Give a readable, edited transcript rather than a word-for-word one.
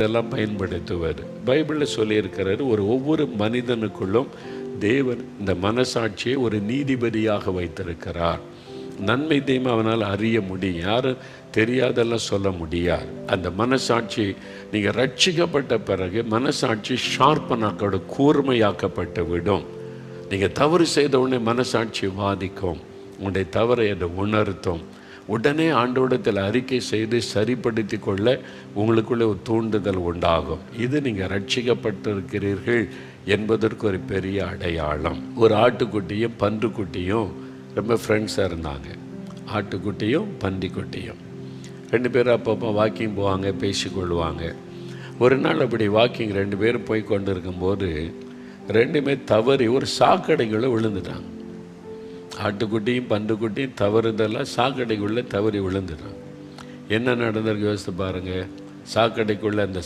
இதெல்லாம் பயன்படுத்துவார். பைபிளில் சொல்லியிருக்கிறாரு, ஒவ்வொரு மனிதனுக்குள்ளும் தேவன் இந்த மனசாட்சியை ஒரு நீதிபதியாக வைத்திருக்கிறார். நன்மை தீமை அவனால் அறிய முடியும், யாரும் தெரியாதெல்லாம் சொல்ல முடியாது. அந்த மனசாட்சி நீங்கள் ரட்சிக்கப்பட்ட பிறகு மனசாட்சி ஷார்ப்பனாக்கோட கூர்மையாக்கப்பட்டு விடும். நீங்கள் தவறு செய்த உடனே மனசாட்சி வாதிக்கும், உங்களுடைய தவறை அதை உணர்த்தும். உடனே ஆண்டவரிடத்தில் அறிக்கை செய்து சரிப்படுத்தி கொள்ள உங்களுக்குள்ளே ஒரு தூண்டுதல் உண்டாகும். இது நீங்கள் ரட்சிக்கப்பட்டிருக்கிறீர்கள் என்பதற்கு ஒரு பெரிய அடையாளம். ஒரு ஆட்டுக்குட்டியும் பன்றுக்குட்டியும் ரொம்ப ஃப்ரெண்ட்ஸாக இருந்தாங்க. ஆட்டுக்குட்டியும் பன்றிக்குட்டியும் 2 பேரும் அப்பப்போ வாக்கிங் போவாங்க, பேசிக்கொள்வாங்க. ஒரு நாள் அப்படி வாக்கிங் 2 பேரும் போய் கொண்டு இருக்கும்போது 2மே தவறி ஒரு சாக்கடைக்குள்ளே விழுந்துட்டாங்க. ஆட்டுக்குட்டியும் பன்றுக்குட்டியும் தவறுதெல்லாம் சாக்கடைக்குள்ளே தவறி விழுந்துட்டாங்க. என்ன நடந்திருக்கு யோசித்து பாருங்கள். சாக்கடைக்குள்ளே அந்த